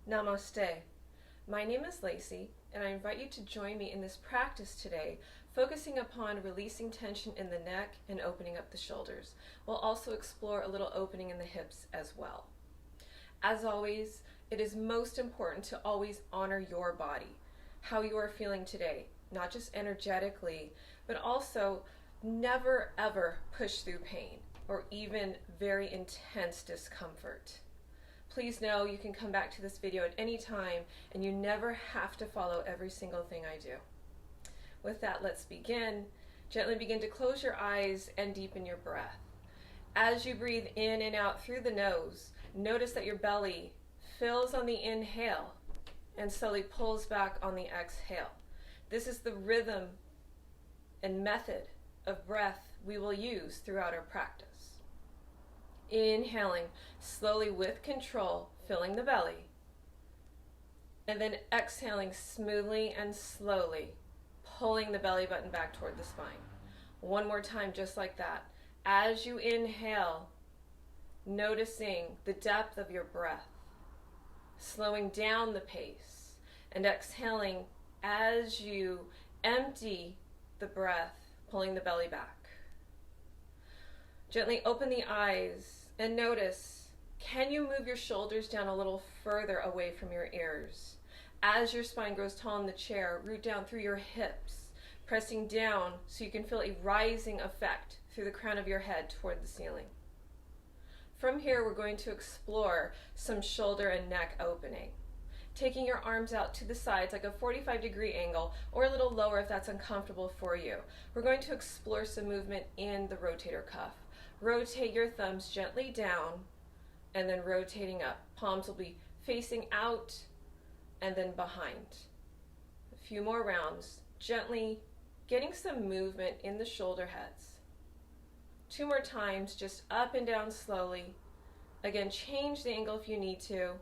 Namaste. My name is Lacey, and I invite you to join me in this practice today, focusing upon releasing tension in the neck and opening up the shoulders. We'll also explore a little opening in the hips as well. As always, it is most important to always honor your body, how you are feeling today, not just energetically, but also never ever push through pain or even very intense discomfort. Please know you can come back to this video at any time and you never have to follow every single thing I do. With that, let's begin. Gently begin to close your eyes and deepen your breath. As you breathe in and out through the nose, notice that your belly fills on the inhale and slowly pulls back on the exhale. This is the rhythm and method of breath we will use throughout our practice. Inhaling slowly with control, filling the belly, and then exhaling smoothly and slowly, pulling the belly button back toward the spine. One more time, just like that. As you inhale, noticing the depth of your breath, slowing down the pace, and exhaling as you empty the breath, pulling the belly back. Gently open the eyes and notice, can you move your shoulders down a little further away from your ears? As your spine grows tall in the chair, root down through your hips, pressing down so you can feel a rising effect through the crown of your head toward the ceiling. From here, we're going to explore some shoulder and neck opening. Taking your arms out to the sides like a 45-degree angle or a little lower if that's uncomfortable for you. We're going to explore some movement in the rotator cuff. Rotate your thumbs gently down and then rotating up. Palms will be facing out and then behind. A few more rounds, gently getting some movement in the shoulder heads. 2 more times, just up and down slowly. Again, change the angle if you need to.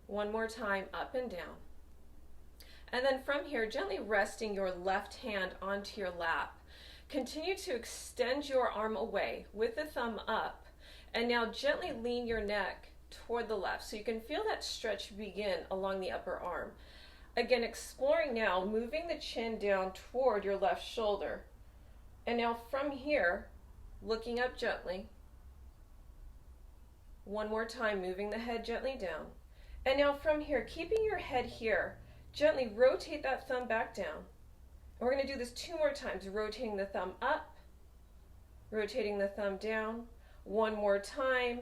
1 more time, up and down. And then from here, gently resting your left hand onto your lap. Continue to extend your arm away with the thumb up, and now gently lean your neck toward the left so you can feel that stretch begin along the upper arm. Again, exploring now, moving the chin down toward your left shoulder. And now from here, looking up gently. 1 more time, moving the head gently down. And now from here, keeping your head here, gently rotate that thumb back down. We're going to do this 2 more times, rotating the thumb up, rotating the thumb down. 1 more time.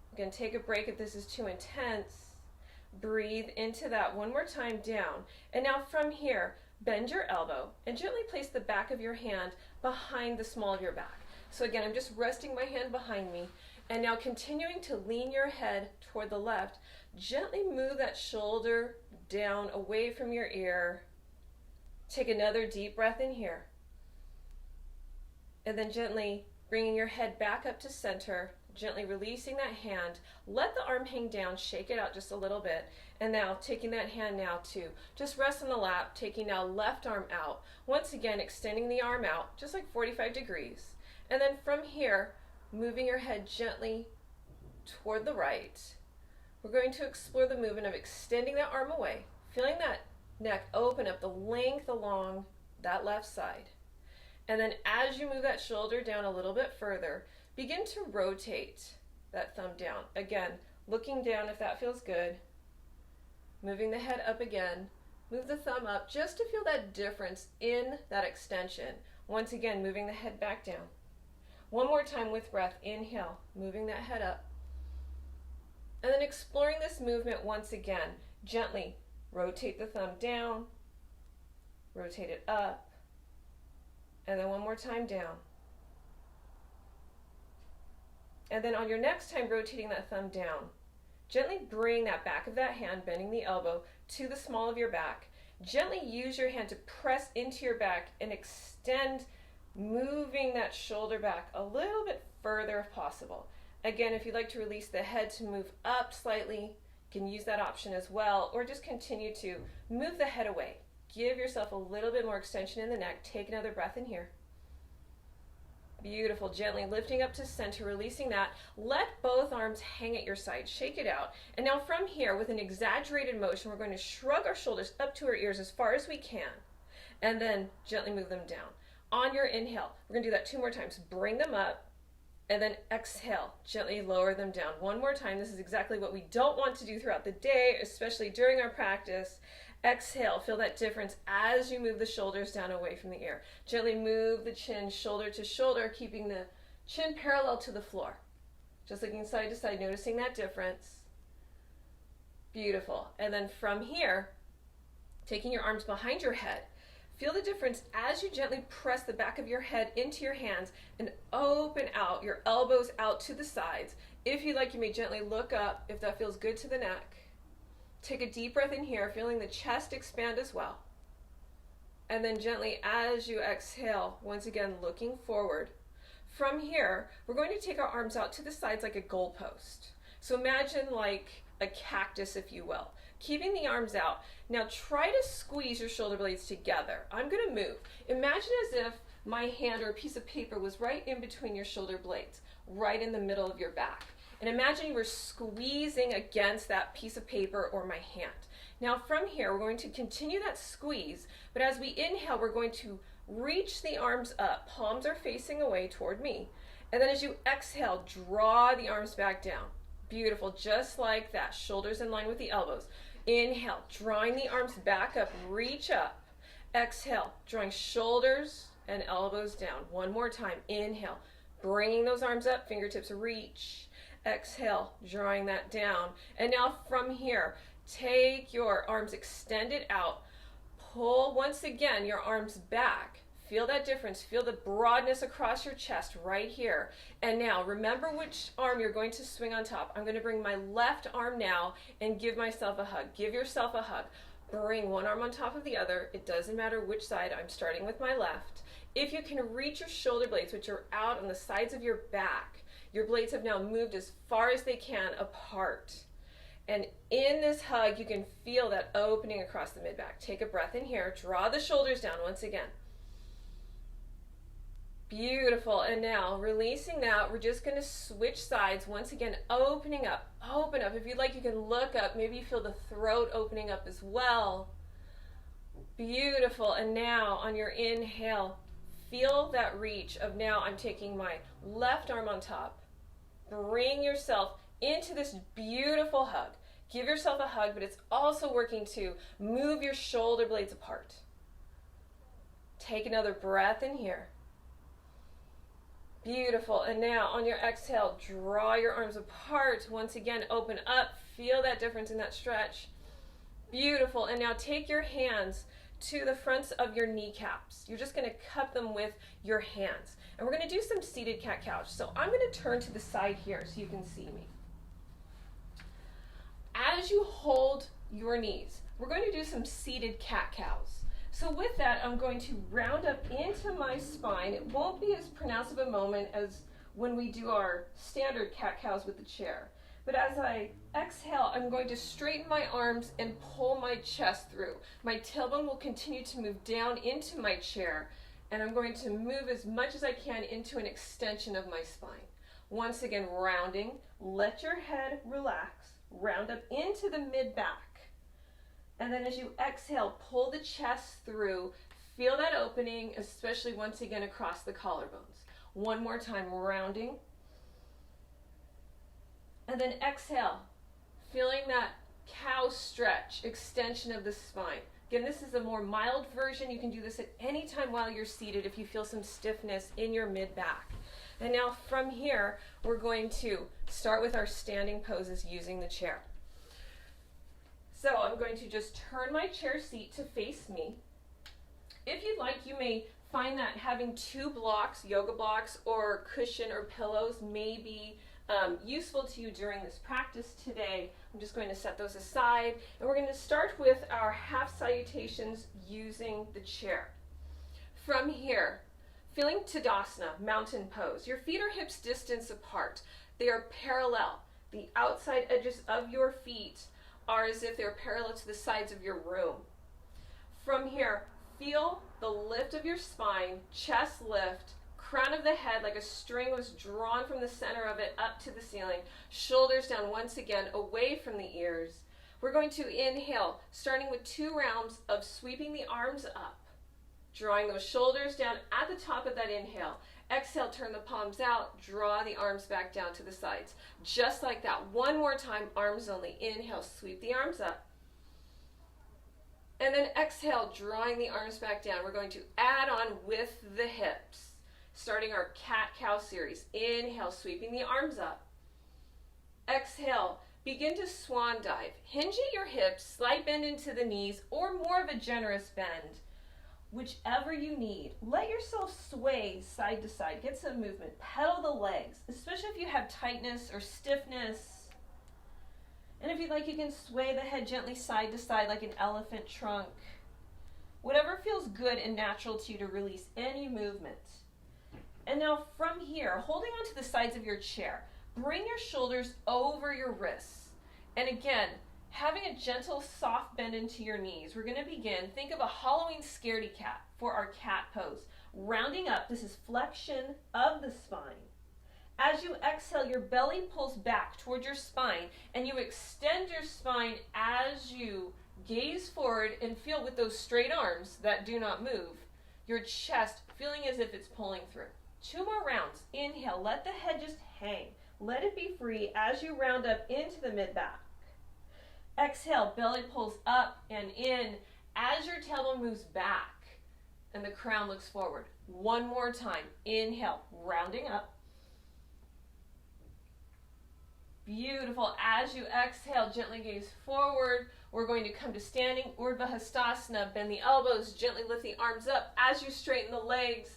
We're going to take a break if this is too intense. Breathe into that 1 more time, down. And now from here, bend your elbow and gently place the back of your hand behind the small of your back. So again, I'm just resting my hand behind me. And now continuing to lean your head toward the left, gently move that shoulder down away from your ear. Take another deep breath in here. And then gently bringing your head back up to center, gently releasing that hand. Let the arm hang down, shake it out just a little bit. And now taking that hand now to just rest on the lap, taking now left arm out. Once again, extending the arm out, just like 45 degrees. And then from here, moving your head gently toward the right. We're going to explore the movement of extending that arm away, feeling that neck open up the length along that left side. And then as you move that shoulder down a little bit further, begin to rotate that thumb down. Again, looking down if that feels good. Moving the head up again. Move the thumb up just to feel that difference in that extension. Once again, moving the head back down. 1 more time with breath. Inhale, moving that head up. And then exploring this movement once again. Gently rotate the thumb down, rotate it up, and then 1 more time down. And then on your next time rotating that thumb down, gently bring that back of that hand, bending the elbow, to the small of your back. Gently use your hand to press into your back and extend, moving that shoulder back a little bit further if possible. Again, if you'd like to release the head to move up slightly, you can use that option as well, or just continue to move the head away. Give yourself a little bit more extension in the neck. Take another breath in here. Beautiful. Gently lifting up to center, releasing that. Let both arms hang at your side. Shake it out. And now from here, with an exaggerated motion, we're going to shrug our shoulders up to our ears as far as we can. And then gently move them down. On your inhale, we're going to do that 2 more times. Bring them up. And then exhale, gently lower them down. 1 more time. This is exactly what we don't want to do throughout the day, especially during our practice. Exhale, feel that difference as you move the shoulders down away from the ear. Gently move the chin shoulder to shoulder, keeping the chin parallel to the floor. Just looking side to side, noticing that difference. Beautiful. And then from here, taking your arms behind your head, feel the difference as you gently press the back of your head into your hands and open out, your elbows out to the sides. If you like, you may gently look up if that feels good to the neck. Take a deep breath in here, feeling the chest expand as well. And then gently, as you exhale, once again, looking forward. From here, we're going to take our arms out to the sides like a goalpost. So imagine like a cactus, if you will. Keeping the arms out. Now try to squeeze your shoulder blades together. I'm going to move. Imagine as if my hand or a piece of paper was right in between your shoulder blades, right in the middle of your back. And imagine you were squeezing against that piece of paper or my hand. Now from here, we're going to continue that squeeze, but as we inhale, we're going to reach the arms up. Palms are facing away toward me. And then as you exhale, draw the arms back down. Beautiful, just like that. Shoulders in line with the elbows. Inhale, drawing the arms back up, reach up. Exhale, drawing shoulders and elbows down. 1 more time. Inhale, bringing those arms up, fingertips reach. Exhale, drawing that down. And now from here, take your arms extended out. Pull once again your arms back. Feel that difference. Feel the broadness across your chest right here. And now remember which arm you're going to swing on top. I'm going to bring my left arm now and give myself a hug. Give yourself a hug. Bring one arm on top of the other. It doesn't matter which side. I'm starting with my left. If you can reach your shoulder blades, which are out on the sides of your back, your blades have now moved as far as they can apart. And in this hug, you can feel that opening across the mid-back. Take a breath in here. Draw the shoulders down once again. Beautiful. And now, releasing that, we're just going to switch sides. Once again, opening up. Open up. If you'd like, you can look up. Maybe you feel the throat opening up as well. Beautiful. And now, on your inhale, feel that reach of now I'm taking my left arm on top. Bring yourself into this beautiful hug. Give yourself a hug, but it's also working to move your shoulder blades apart. Take another breath in here. Beautiful. And now on your exhale, draw your arms apart. Once again, open up. Feel that difference in that stretch. Beautiful. And now take your hands to the fronts of your kneecaps. You're just going to cup them with your hands. And we're going to do some seated cat-cow. So I'm going to turn to the side here so you can see me. As you hold your knees, we're going to do some seated cat-cows. So with that, I'm going to round up into my spine. It won't be as pronounced of a moment as when we do our standard cat-cows with the chair. But as I exhale, I'm going to straighten my arms and pull my chest through. My tailbone will continue to move down into my chair, and I'm going to move as much as I can into an extension of my spine. Once again, rounding. Let your head relax. Round up into the mid-back. And then as you exhale, pull the chest through. Feel that opening, especially once again across the collarbones. 1 more time, rounding. And then exhale, feeling that cow stretch, extension of the spine. Again, this is a more mild version. You can do this at any time while you're seated if you feel some stiffness in your mid-back. And now from here, we're going to start with our standing poses using the chair. So I'm going to just turn my chair seat to face me. If you'd like, you may find that having 2 blocks, yoga blocks, or cushion or pillows may be useful to you during this practice today. I'm just going to set those aside, and we're going to start with our half salutations using the chair. From here, feeling Tadasana, mountain pose. Your feet are hips distance apart. They are parallel. The outside edges of your feet are as if they're parallel to the sides of your room. From here, feel the lift of your spine, chest lift, crown of the head like a string was drawn from the center of it up to the ceiling. Shoulders down once again, away from the ears. We're going to inhale, starting with 2 rounds of sweeping the arms up, drawing those shoulders down at the top of that inhale. Exhale, turn the palms out, draw the arms back down to the sides. Just like that. One more time, arms only. Inhale, sweep the arms up. And then exhale, drawing the arms back down. We're going to add on with the hips, starting our cat-cow series. Inhale, sweeping the arms up. Exhale, begin to swan dive. Hinge at your hips, slight bend into the knees, or more of a generous bend. Whichever you need. Let yourself sway side to side. Get some movement. Pedal the legs, especially if you have tightness or stiffness. And if you'd like, you can sway the head gently side to side like an elephant trunk. Whatever feels good and natural to you to release any movement. And now from here, holding onto the sides of your chair, bring your shoulders over your wrists. And again, having a gentle, soft bend into your knees. We're going to begin. Think of a Halloween scaredy cat for our cat pose. Rounding up, this is flexion of the spine. As you exhale, your belly pulls back towards your spine, and you extend your spine as you gaze forward and feel with those straight arms that do not move, your chest feeling as if it's pulling through. 2 more rounds. Inhale, let the head just hang. Let it be free as you round up into the mid-back. Exhale, belly pulls up and in as your tailbone moves back and the crown looks forward. One more time. Inhale, rounding up. Beautiful. As you exhale, gently gaze forward. We're going to come to standing Urdhva Hastasana. Bend the elbows, gently lift the arms up as you straighten the legs.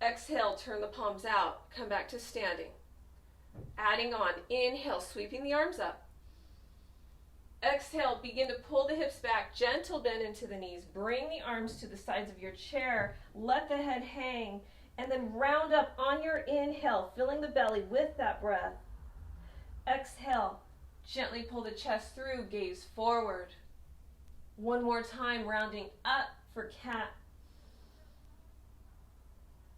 Exhale, turn the palms out. Come back to standing. Adding on. Inhale, sweeping the arms up. Exhale, begin to pull the hips back, gentle bend into the knees. Bring the arms to the sides of your chair. Let the head hang. And then round up on your inhale, filling the belly with that breath. Exhale, gently pull the chest through, gaze forward. One more time, rounding up for cat.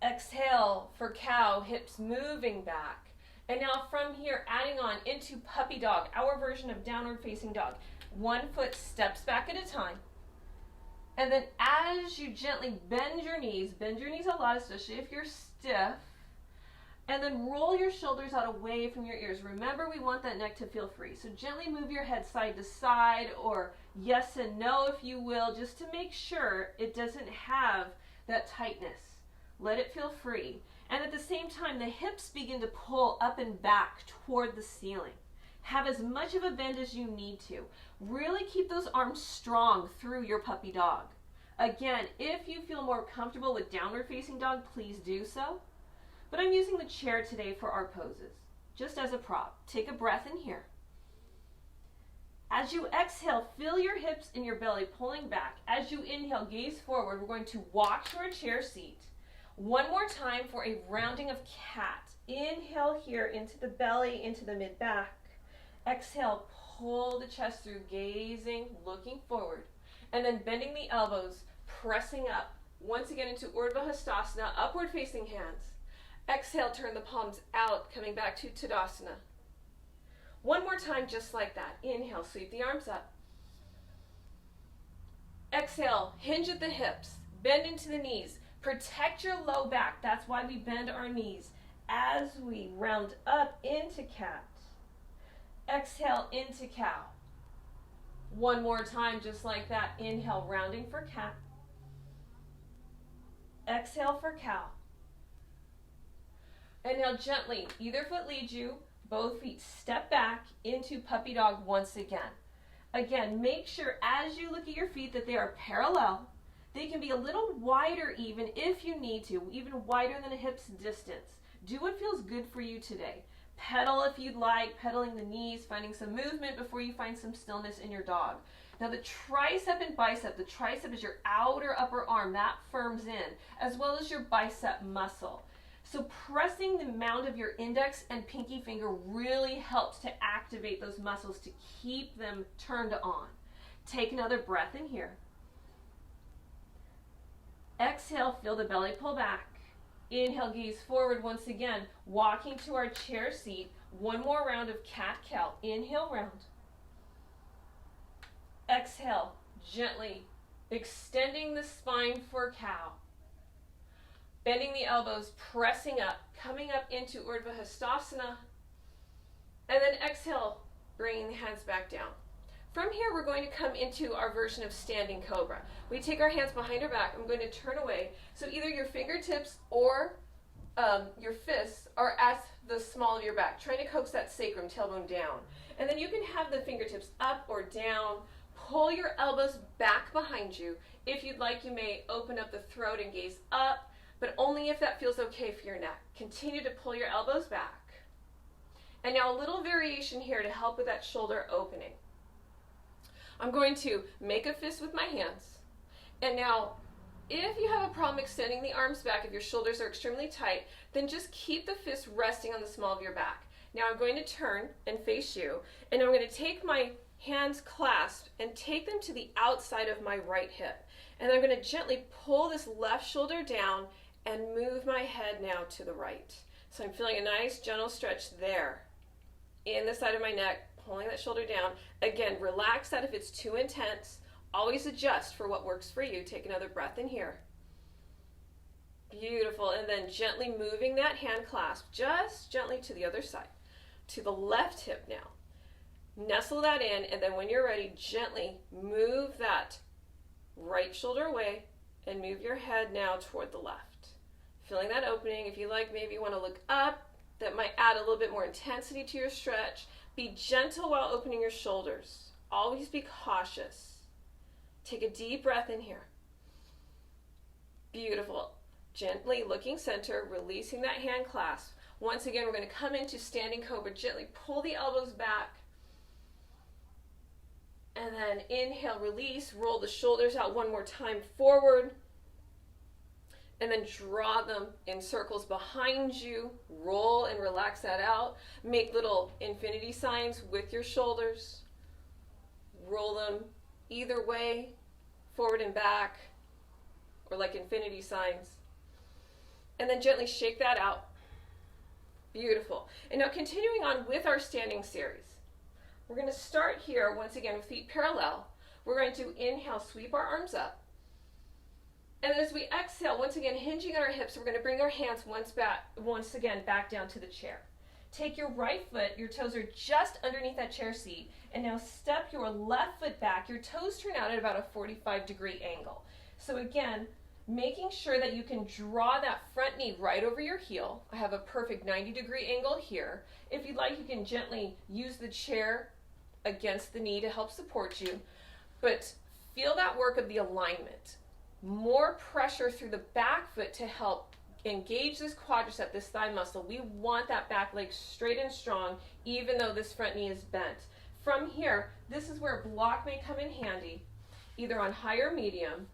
Exhale for cow, hips moving back. And now from here, adding on into puppy dog, our version of downward facing dog. 1 foot steps back at a time. And then as you gently bend your knees a lot, especially if you're stiff. And then roll your shoulders out away from your ears. Remember, we want that neck to feel free. So gently move your head side to side, or yes and no if you will, just to make sure it doesn't have that tightness. Let it feel free. And at the same time, the hips begin to pull up and back toward the ceiling. Have as much of a bend as you need to. Really keep those arms strong through your puppy dog. Again, if you feel more comfortable with downward facing dog, please do so. But I'm using the chair today for our poses, just as a prop. Take a breath in here. As you exhale, feel your hips and your belly pulling back. As you inhale, gaze forward. We're going to walk to our chair seat. One more time for a rounding of cat. Inhale here into the belly, into the mid-back. Exhale, pull the chest through, gazing, looking forward. And then bending the elbows, pressing up. Once again into Urdhva Hastasana, upward facing hands. Exhale, turn the palms out, coming back to Tadasana. One more time, just like that. Inhale, sweep the arms up. Exhale, hinge at the hips, bend into the knees. Protect your low back. That's why we bend our knees as we round up into cat. Exhale into cow. One more time, just like that. Inhale, rounding for cat. Exhale for cow. And now gently, either foot leads you, both feet step back into puppy dog once again. Again, make sure as you look at your feet that they are parallel. They can be a little wider even if you need to, even wider than a hip's distance. Do what feels good for you today. Pedal if you'd like, pedaling the knees, finding some movement before you find some stillness in your dog. Now the tricep and bicep, the tricep is your outer upper arm, that firms in, as well as your bicep muscle. So pressing the mound of your index and pinky finger really helps to activate those muscles to keep them turned on. Take another breath in here. Exhale, feel the belly pull back. Inhale, gaze forward once again, walking to our chair seat. One more round of cat-cow. Inhale, round. Exhale, gently extending the spine for cow. Bending the elbows, pressing up, coming up into Urdhva Hastasana. And then exhale, bringing the hands back down. From here, we're going to come into our version of standing cobra. We take our hands behind our back. I'm going to turn away. So either your fingertips or your fists are at the small of your back, trying to coax that sacrum, tailbone down. And then you can have the fingertips up or down. Pull your elbows back behind you. If you'd like, you may open up the throat and gaze up, but only if that feels okay for your neck. Continue to pull your elbows back. And now a little variation here to help with that shoulder opening. I'm going to make a fist with my hands. And now, if you have a problem extending the arms back, if your shoulders are extremely tight, then just keep the fist resting on the small of your back. Now I'm going to turn and face you, and I'm going to take my hands clasped and take them to the outside of my right hip. And I'm going to gently pull this left shoulder down and move my head now to the right. So I'm feeling a nice gentle stretch there in the side of my neck, pulling that shoulder down. Again, relax that if it's too intense. Always adjust for what works for you. Take another breath in here. Beautiful. And then gently moving that hand clasp just gently to the other side, to the left hip now. Nestle that in, and then when you're ready, gently move that right shoulder away and move your head now toward the left. Feeling that opening. If you like, maybe you want to look up. That might add a little bit more intensity to your stretch. Be gentle while opening your shoulders. Always be cautious. Take a deep breath in here. Beautiful. Gently looking center, releasing that hand clasp. Once again, we're going to come into standing cobra. Gently pull the elbows back. And then inhale, release, roll the shoulders out one more time forward. And then draw them in circles behind you. Roll and relax that out. Make little infinity signs with your shoulders. Roll them either way, forward and back, or like infinity signs. And then gently shake that out. Beautiful. And now continuing on with our standing series. We're going to start here, once again, with feet parallel. We're going to inhale, sweep our arms up. And as we exhale, once again, hinging on our hips, we're going to bring our hands once again back down to the chair. Take your right foot, your toes are just underneath that chair seat, and now step your left foot back. Your toes turn out at about a 45-degree angle. So again, making sure that you can draw that front knee right over your heel. I have a perfect 90-degree angle here. If you'd like, you can gently use the chair against the knee to help support you, but feel that work of the alignment. More pressure through the back foot to help engage this quadricep, this thigh muscle. We want that back leg straight and strong, even though this front knee is bent. From here, this is where block may come in handy, either on high or medium,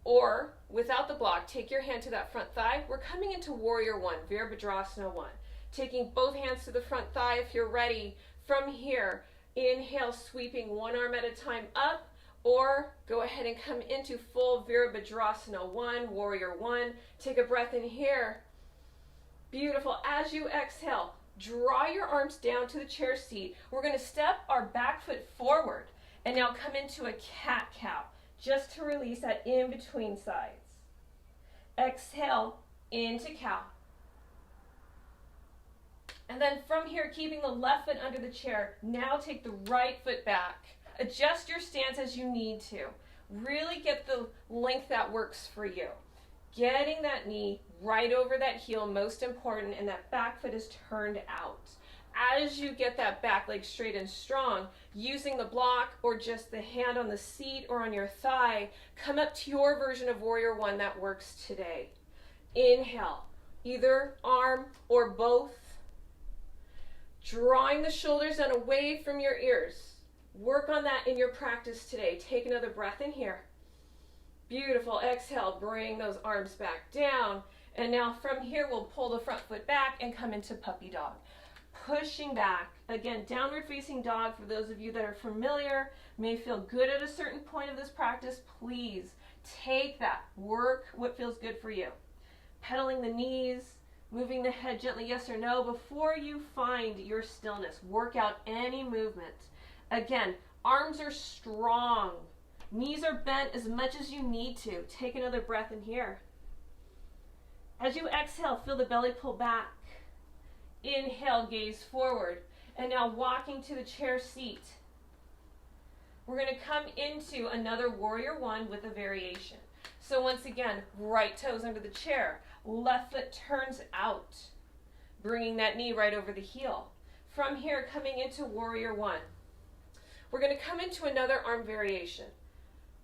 or without the block, take your hand to that front thigh. We're coming into Warrior One, Virabhadrasana 1. Taking both hands to the front thigh if you're ready. From here, inhale, sweeping one arm at a time up, or go ahead and come into full Virabhadrasana 1, Warrior 1. Take a breath in here. Beautiful. As you exhale, draw your arms down to the chair seat. We're going to step our back foot forward and now come into a cat-cow, just to release that in between sides. Exhale into cow. And then from here, keeping the left foot under the chair, now take the right foot back. Adjust your stance as you need to. Really get the length that works for you. Getting that knee right over that heel, most important, and that back foot is turned out. As you get that back leg straight and strong, using the block or just the hand on the seat or on your thigh, come up to your version of Warrior One that works today. Inhale, either arm or both. Drawing the shoulders down away from your ears. Work on that in your practice today. Take another breath in here. Beautiful. Exhale, bring those arms back down. And now from here, we'll pull the front foot back and come into puppy dog. Pushing back. Again, downward facing dog, for those of you that are familiar, may feel good at a certain point of this practice. Please take that. Work what feels good for you. pedaling the knees, moving the head gently, yes or no, before you find your stillness. Work out any movement. Again, arms are strong. Knees are bent as much as you need to. Take another breath in here. As you exhale, feel the belly pull back. Inhale, gaze forward. And now walking to the chair seat. We're going to come into another warrior one with a variation. So once again, right toes under the chair. Left foot turns out, bringing that knee right over the heel. From here, coming into warrior one. We're going to come into another arm variation.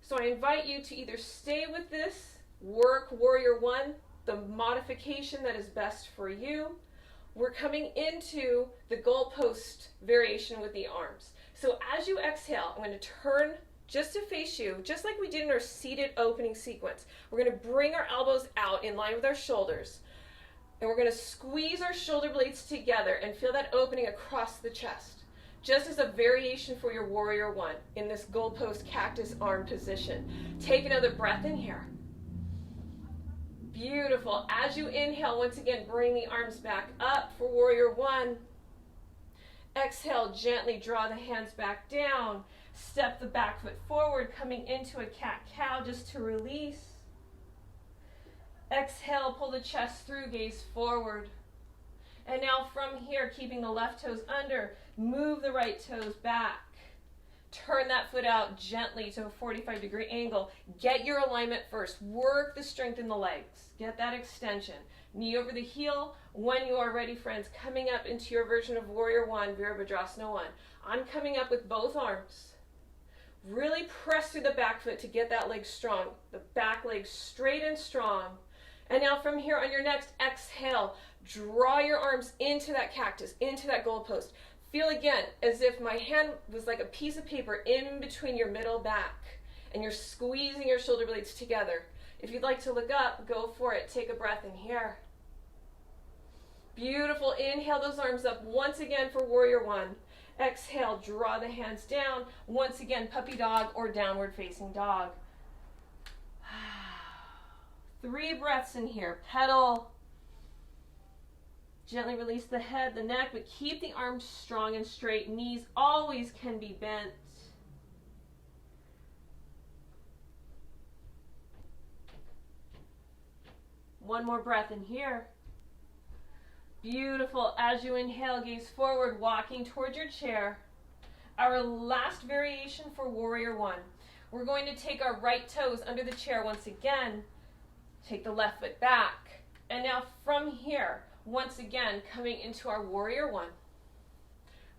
So I invite you to either stay with this, work warrior one, the modification that is best for you. We're coming into the goalpost variation with the arms. So as you exhale, I'm going to turn just to face you, just like we did in our seated opening sequence. We're going to bring our elbows out in line with our shoulders. And we're going to squeeze our shoulder blades together and feel that opening across the chest. Just as a variation for your warrior one in this goalpost cactus arm position. Take another breath in here. Beautiful. As you inhale, once again, bring the arms back up for warrior one. Exhale, gently draw the hands back down. Step the back foot forward, coming into a cat-cow just to release. Exhale, pull the chest through, gaze forward. And now from here, keeping the left toes under, move the right toes back. Turn that foot out gently to a 45-degree angle. Get your alignment first. Work the strength in the legs. Get that extension. Knee over the heel. When you are ready, friends, coming up into your version of Warrior One, Virabhadrasana 1. I'm coming up with both arms. Really press through the back foot to get that leg strong. The back leg straight and strong. And now from here on your next exhale, draw your arms into that cactus, into that goalpost. Feel again as if my hand was like a piece of paper in between your middle back and you're squeezing your shoulder blades together. If you'd like to look up, go for it. Take a breath in here. Beautiful. Inhale those arms up once again for Warrior One. Exhale, draw the hands down. Once again, puppy dog or downward facing dog. 3 breaths in here. Pedal. Gently release the head, the neck, but keep the arms strong and straight. Knees always can be bent. One more breath in here. Beautiful. As you inhale, gaze forward, walking towards your chair. Our last variation for Warrior One. We're going to take our right toes under the chair once again. Take the left foot back. And now from here, once again, coming into our Warrior One.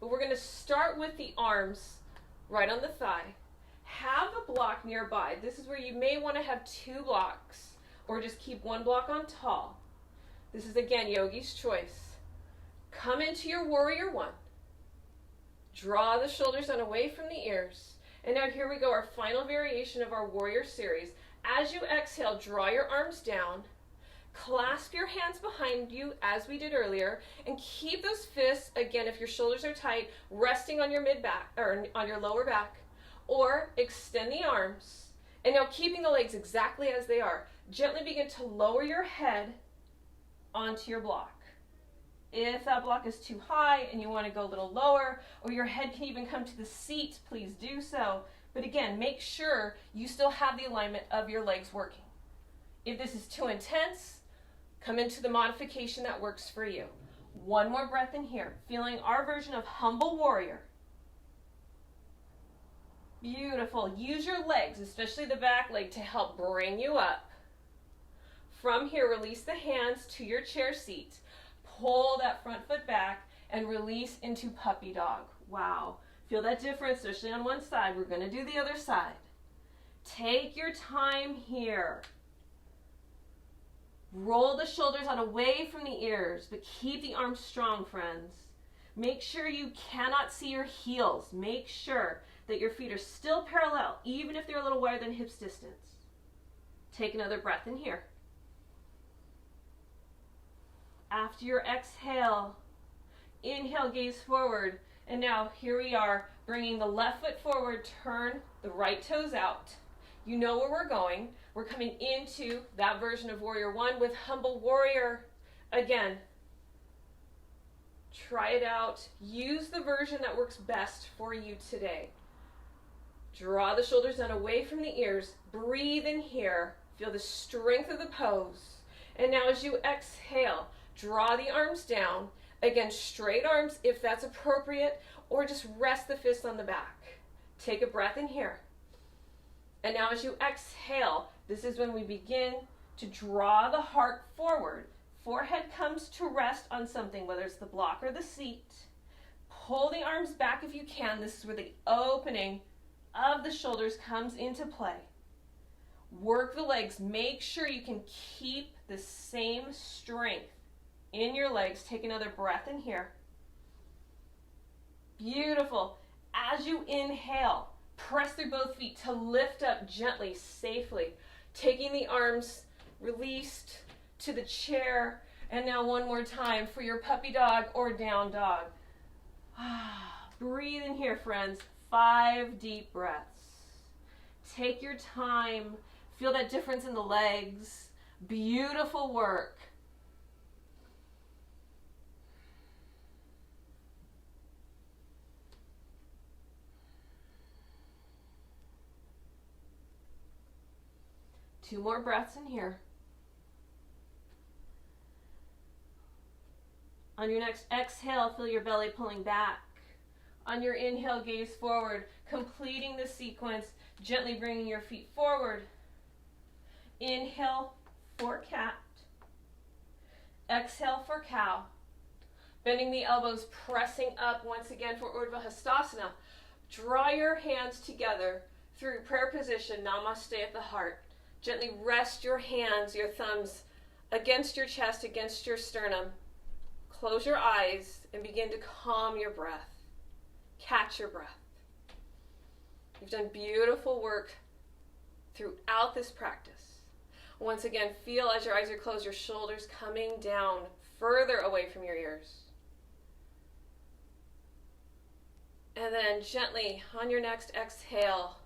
But we're going to start with the arms right on the thigh. Have a block nearby. This is where you may want to have 2 blocks or just keep 1 block on tall. This is, again, yogi's choice. Come into your Warrior One. Draw the shoulders down away from the ears. And now here we go, our final variation of our Warrior series. As you exhale, draw your arms down. Clasp your hands behind you as we did earlier, and keep those fists, again, if your shoulders are tight, resting on your mid-back or on your lower back, or extend the arms. And now keeping the legs exactly as they are, gently begin to lower your head onto your block. If that block is too high and you want to go a little lower, or your head can even come to the seat, please do so. But again, make sure you still have the alignment of your legs working. If this is too intense, come into the modification that works for you. One more breath in here, feeling our version of humble warrior. Beautiful. Use your legs, especially the back leg, to help bring you up. From here, release the hands to your chair seat. Pull that front foot back and release into puppy dog. Wow. Feel that difference, especially on one side. We're going to do the other side. Take your time here. Roll the shoulders out away from the ears, but keep the arms strong, friends. Make sure you cannot see your heels. Make sure that your feet are still parallel, even if they're a little wider than hips distance. Take another breath in here. After your exhale, inhale, gaze forward. And now here we are, bringing the left foot forward, turn the right toes out. You know where we're going. We're coming into that version of Warrior One with Humble Warrior. Again, try it out. Use the version that works best for you today. Draw the shoulders down away from the ears. Breathe in here. Feel the strength of the pose. And now as you exhale, draw the arms down. Again, straight arms if that's appropriate, or just rest the fists on the back. Take a breath in here. And now as you exhale, this is when we begin to draw the heart forward. Forehead comes to rest on something, whether it's the block or the seat. Pull the arms back if you can. This is where the opening of the shoulders comes into play. Work the legs. Make sure you can keep the same strength in your legs. Take another breath in here. Beautiful. As you inhale, press through both feet to lift up gently, safely. Taking the arms released to the chair. And now one more time for your puppy dog or down dog. Breathe in here, friends. 5 deep breaths. Take your time. Feel that difference in the legs. Beautiful work. Two more breaths in here. On your next exhale, feel your belly pulling back. On your inhale, gaze forward, completing the sequence, gently bringing your feet forward. Inhale for cat. Exhale for cow. Bending the elbows, pressing up once again for Urdhva Hastasana. Draw your hands together through prayer position, Namaste at the heart. Gently rest your hands, your thumbs, against your chest, against your sternum. Close your eyes and begin to calm your breath. Catch your breath. You've done beautiful work throughout this practice. Once again, feel as your eyes are closed, your shoulders coming down further away from your ears. And then gently, on your next exhale,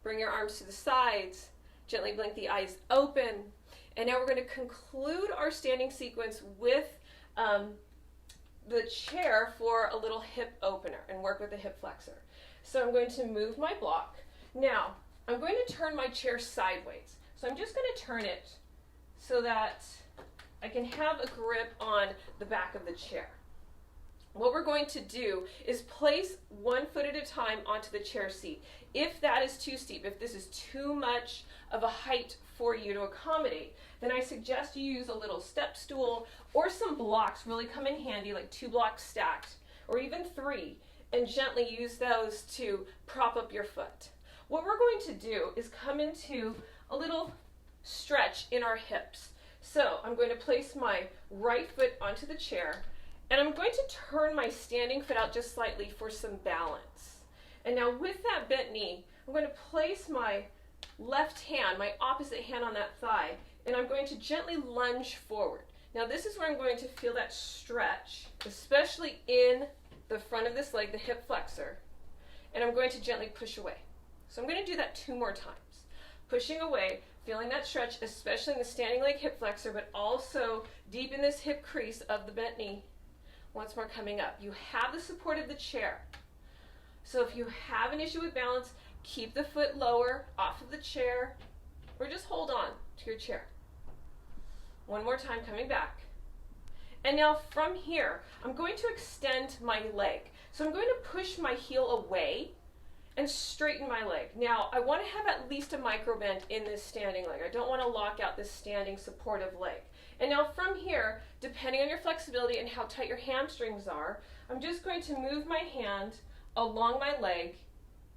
bring your arms to the sides. Gently blink the eyes open. And now we're going to conclude our standing sequence with the chair for a little hip opener and work with the hip flexor. So I'm going to move my block. Now, I'm going to turn my chair sideways. So I'm just going to turn it so that I can have a grip on the back of the chair. What we're going to do is place one foot at a time onto the chair seat. If that is too steep, if this is too much of a height for you to accommodate, then I suggest you use a little step stool or some blocks really come in handy, like 2 blocks stacked, or even 3, and gently use those to prop up your foot. What we're going to do is come into a little stretch in our hips. So I'm going to place my right foot onto the chair, and I'm going to turn my standing foot out just slightly for some balance. And now with that bent knee, I'm going to place my left hand, my opposite hand on that thigh, and I'm going to gently lunge forward. Now this is where I'm going to feel that stretch, especially in the front of this leg, the hip flexor, and I'm going to gently push away. So I'm going to do that 2 more times. Pushing away, feeling that stretch, especially in the standing leg hip flexor, but also deep in this hip crease of the bent knee. Once more coming up. You have the support of the chair. So if you have an issue with balance, keep the foot lower off of the chair, or just hold on to your chair. One more time, coming back. And now from here, I'm going to extend my leg. So I'm going to push my heel away and straighten my leg. Now, I want to have at least a micro bend in this standing leg. I don't want to lock out this standing supportive leg. And now from here, depending on your flexibility and how tight your hamstrings are, I'm just going to move my hand along my leg.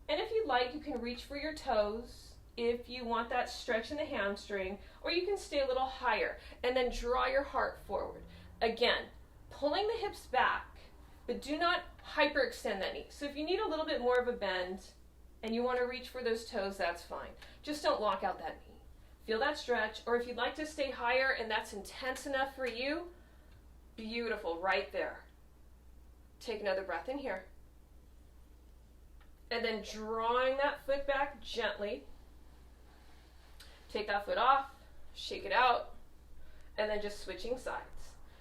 And if you'd like, you can reach for your toes if you want that stretch in the hamstring, or you can stay a little higher and then draw your heart forward. Again, pulling the hips back, but do not hyperextend that knee. So if you need a little bit more of a bend and you want to reach for those toes, that's fine. Just don't lock out that knee. Feel that stretch, or if you'd like to stay higher and that's intense enough for you, beautiful, right there. Take another breath in here. And then drawing that foot back gently. Take that foot off, shake it out, and then just switching sides.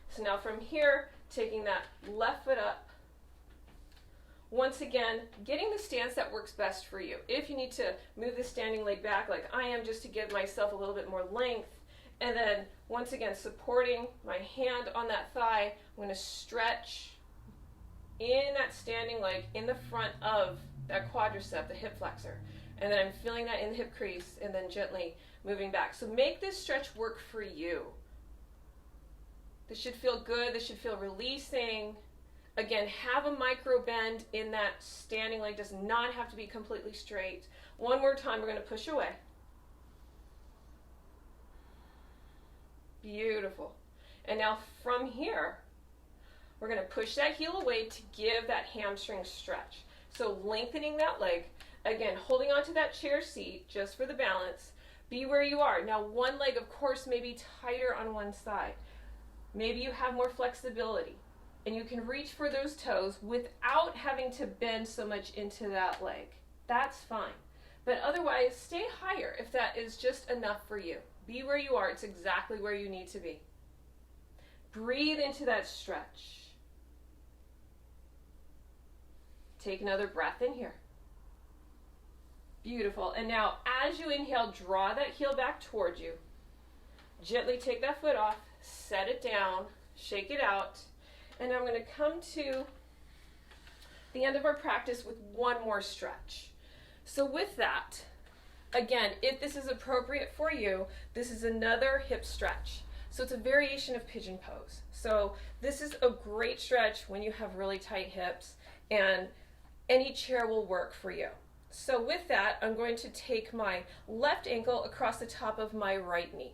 So now from here, taking that left foot up. Once again, getting the stance that works best for you. If you need to move the standing leg back like I am, just to give myself a little bit more length, and then once again, supporting my hand on that thigh, I'm going to stretch in that standing leg in the front of that quadricep, the hip flexor. And then I'm feeling that in the hip crease and then gently moving back. So make this stretch work for you. This should feel good. This should feel releasing. Again, have a micro bend in that standing leg. Does not have to be completely straight. One more time, we're going to push away. Beautiful. And now from here, we're going to push that heel away to give that hamstring stretch. So lengthening that leg. Again, holding onto that chair seat just for the balance. Be where you are. Now one leg, of course, may be tighter on one side. Maybe you have more flexibility and you can reach for those toes without having to bend so much into that leg. That's fine. But otherwise, stay higher if that is just enough for you. Be where you are. It's exactly where you need to be. Breathe into that stretch. Take another breath in here. Beautiful. And now as you inhale, draw that heel back towards you. Gently take that foot off, set it down, shake it out. And I'm going to come to the end of our practice with one more stretch. So with that, again, if this is appropriate for you, this is another hip stretch. So it's a variation of pigeon pose. So this is a great stretch when you have really tight hips, and any chair will work for you. So with that, I'm going to take my left ankle across the top of my right knee.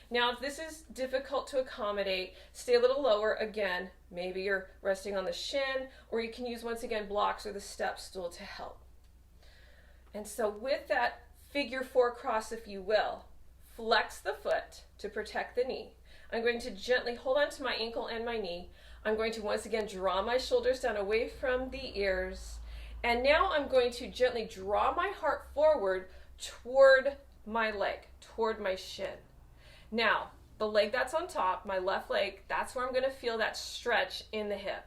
Now, if this is difficult to accommodate, stay a little lower. Again, maybe you're resting on the shin, or you can use, once again, blocks or the step stool to help. And so with that figure 4 cross, if you will, flex the foot to protect the knee. I'm going to gently hold on to my ankle and my knee. I'm going to once again draw my shoulders down away from the ears. And now I'm going to gently draw my heart forward toward my leg, toward my shin. Now, the leg that's on top, my left leg, that's where I'm going to feel that stretch in the hip.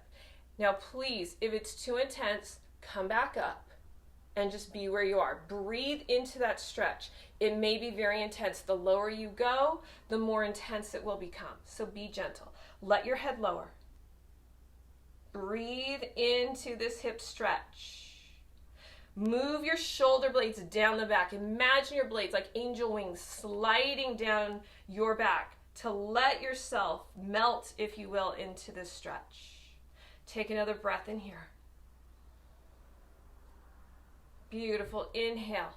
Now, please, if it's too intense, come back up and just be where you are. Breathe into that stretch. It may be very intense. The lower you go, the more intense it will become. So be gentle. Let your head lower. Breathe into this hip stretch. Move your shoulder blades down the back. Imagine your blades like angel wings sliding down your back to let yourself melt, if you will, into this stretch. Take another breath in here. Beautiful. Inhale.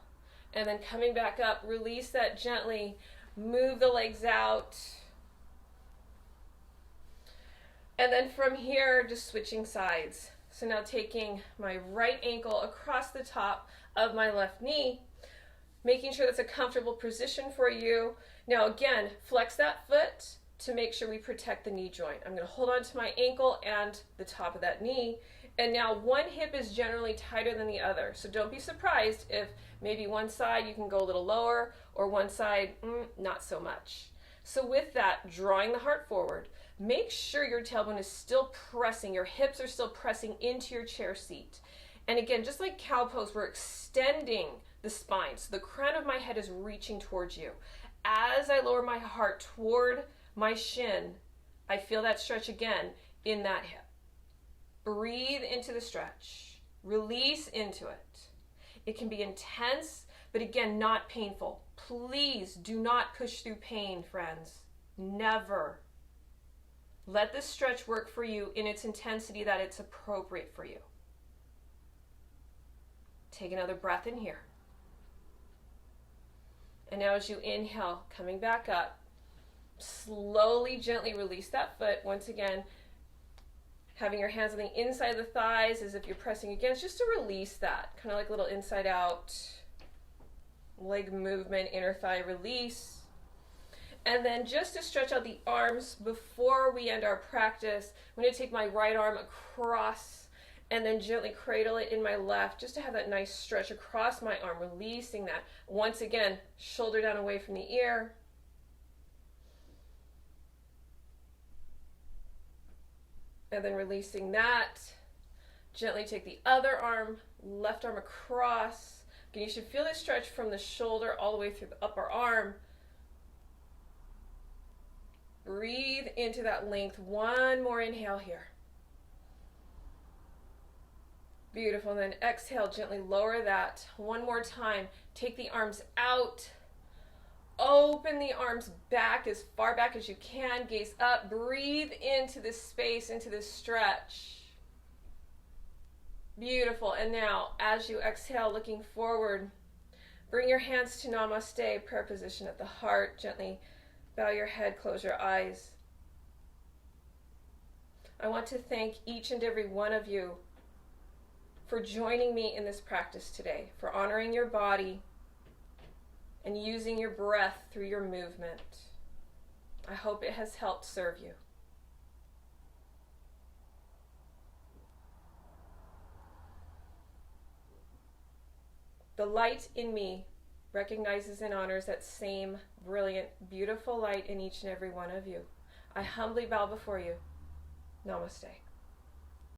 And then coming back up, release that gently. Move the legs out. And then from here, just switching sides. So now taking my right ankle across the top of my left knee, making sure that's a comfortable position for you. Now again, flex that foot to make sure we protect the knee joint. I'm going to hold on to my ankle and the top of that knee. And now one hip is generally tighter than the other. So don't be surprised if maybe one side you can go a little lower or one side not so much. So with that, drawing the heart forward, make sure your tailbone is still pressing, your hips are still pressing into your chair seat. And again, just like cow pose, we're extending the spine. So the crown of my head is reaching towards you. As I lower my heart toward my shin, I feel that stretch again in that hip. Breathe into the stretch. Release into it. It can be intense, but again, not painful. Please do not push through pain, friends. Never. Let this stretch work for you in its intensity that it's appropriate for you. Take another breath in here. And now as you inhale, coming back up, slowly, gently release that foot. Once again, having your hands on the inside of the thighs as if you're pressing against, just to release that. Kind of like a little inside out leg movement, inner thigh release. And then just to stretch out the arms before we end our practice, I'm going to take my right arm across And then gently cradle it in my left just to have that nice stretch across my arm, releasing that. Once again, shoulder down away from the ear. And then releasing that. Gently take the other arm, left arm across. Again, you should feel this stretch from the shoulder all the way through the upper arm. Breathe into that length. One more inhale here. Beautiful. And then exhale, gently lower that. One more time. Take the arms out. Open the arms back as far back as you can. Gaze up. Breathe into this space, into this stretch. Beautiful. And now, as you exhale, looking forward, bring your hands to Namaste, prayer position at the heart. Gently bow your head, close your eyes. I want to thank each and every one of you for joining me in this practice today, for honoring your body and using your breath through your movement. I hope it has helped serve you. The light in me recognizes and honors that same brilliant, beautiful light in each and every one of you. I humbly bow before you. Namaste.